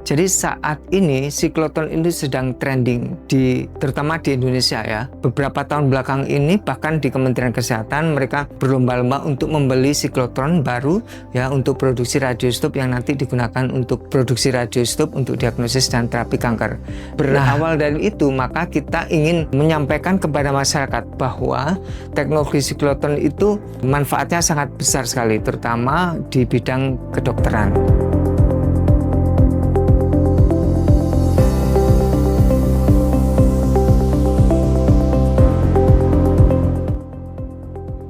Jadi saat ini siklotron ini sedang trending terutama di Indonesia ya. Beberapa tahun belakang ini bahkan di Kementerian Kesehatan mereka berlomba-lomba untuk membeli siklotron baru ya untuk produksi radioisotop yang nanti digunakan untuk produksi radioisotop untuk diagnosis dan terapi kanker. Berawal dari itu maka kita ingin menyampaikan kepada masyarakat bahwa teknologi siklotron itu manfaatnya sangat besar sekali terutama di bidang kedokteran.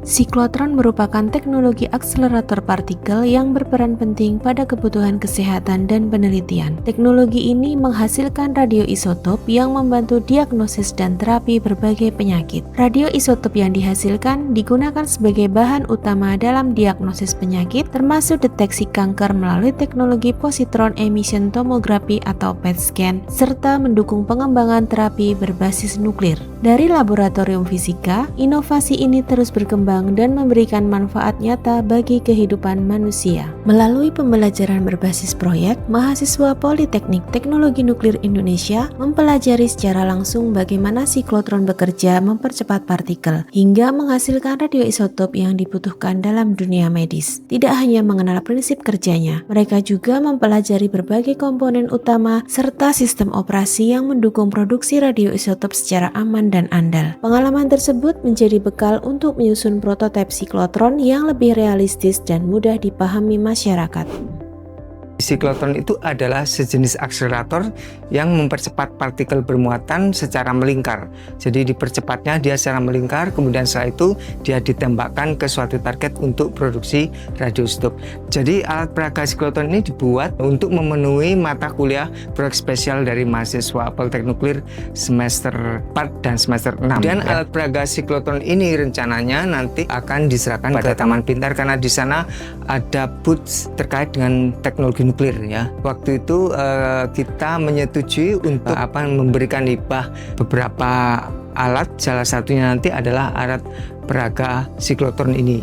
Siklotron merupakan teknologi akselerator partikel yang berperan penting pada kebutuhan kesehatan dan penelitian. Teknologi ini menghasilkan radioisotop yang membantu diagnosis dan terapi berbagai penyakit. Radioisotop yang dihasilkan digunakan sebagai bahan utama dalam diagnosis penyakit, termasuk deteksi kanker melalui teknologi positron emission tomography atau PET scan, serta mendukung pengembangan terapi berbasis nuklir. Dari laboratorium fisika, inovasi ini terus berkembang dan memberikan manfaat nyata bagi kehidupan manusia. Melalui pembelajaran berbasis proyek, mahasiswa Politeknik Teknologi Nuklir Indonesia mempelajari secara langsung bagaimana siklotron bekerja mempercepat partikel hingga menghasilkan radioisotop yang dibutuhkan dalam dunia medis. Tidak hanya mengenal prinsip kerjanya, mereka juga mempelajari berbagai komponen utama serta sistem operasi yang mendukung produksi radioisotop secara aman dan andal. Pengalaman tersebut menjadi bekal untuk menyusun prototipe siklotron yang lebih realistis dan mudah dipahami masyarakat. Siklotron itu adalah sejenis akselerator yang mempercepat partikel bermuatan secara melingkar. Jadi dipercepatnya dia secara melingkar, kemudian setelah itu dia ditembakkan ke suatu target untuk produksi radioisotop. Jadi alat peraga siklotron ini dibuat untuk memenuhi mata kuliah proyek spesial dari mahasiswa Politeknik Nuklir semester 4 dan semester 6. Dan alat peraga siklotron ini rencananya nanti akan diserahkan pada Taman Pintar karena di sana ada booth terkait dengan teknologi nuklir ya. Waktu itu kita menyetujui untuk memberikan hibah beberapa alat, salah satunya nanti adalah alat peraga siklotron ini.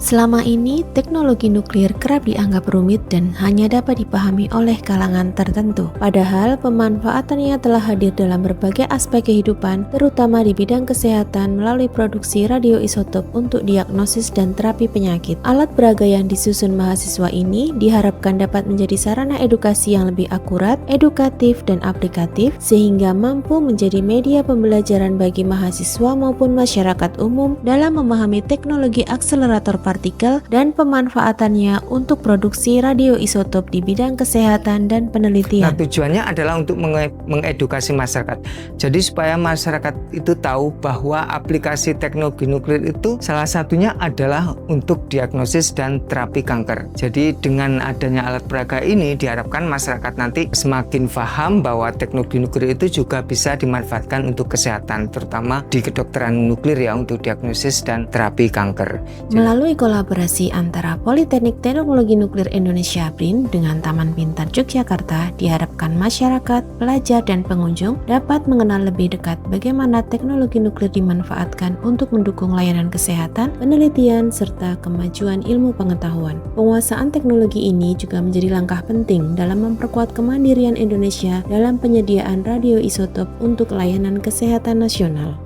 Selama ini, teknologi nuklir kerap dianggap rumit dan hanya dapat dipahami oleh kalangan tertentu. Padahal, pemanfaatannya telah hadir dalam berbagai aspek kehidupan, terutama di bidang kesehatan melalui produksi radioisotop untuk diagnosis dan terapi penyakit. Alat peraga yang disusun mahasiswa ini diharapkan dapat menjadi sarana edukasi yang lebih akurat, edukatif, dan aplikatif, sehingga mampu menjadi media pembelajaran bagi mahasiswa maupun masyarakat umum dalam memahami teknologi akselerator partikel dan pemanfaatannya untuk produksi radioisotop di bidang kesehatan dan penelitian. Nah, tujuannya adalah untuk mengedukasi masyarakat. Jadi supaya masyarakat itu tahu bahwa aplikasi teknologi nuklir itu salah satunya adalah untuk diagnosis dan terapi kanker. Jadi dengan adanya alat peraga ini diharapkan masyarakat nanti semakin paham bahwa teknologi nuklir itu juga bisa dimanfaatkan untuk kesehatan, terutama di kedokteran nuklir ya untuk diagnosis dan terapi kanker. Melalui kolaborasi antara Politeknik Teknologi Nuklir Indonesia BRIN dengan Taman Pintar Yogyakarta, diharapkan masyarakat, pelajar, dan pengunjung dapat mengenal lebih dekat bagaimana teknologi nuklir dimanfaatkan untuk mendukung layanan kesehatan, penelitian, serta kemajuan ilmu pengetahuan. Penguasaan teknologi ini juga menjadi langkah penting dalam memperkuat kemandirian Indonesia dalam penyediaan radioisotop untuk layanan kesehatan nasional.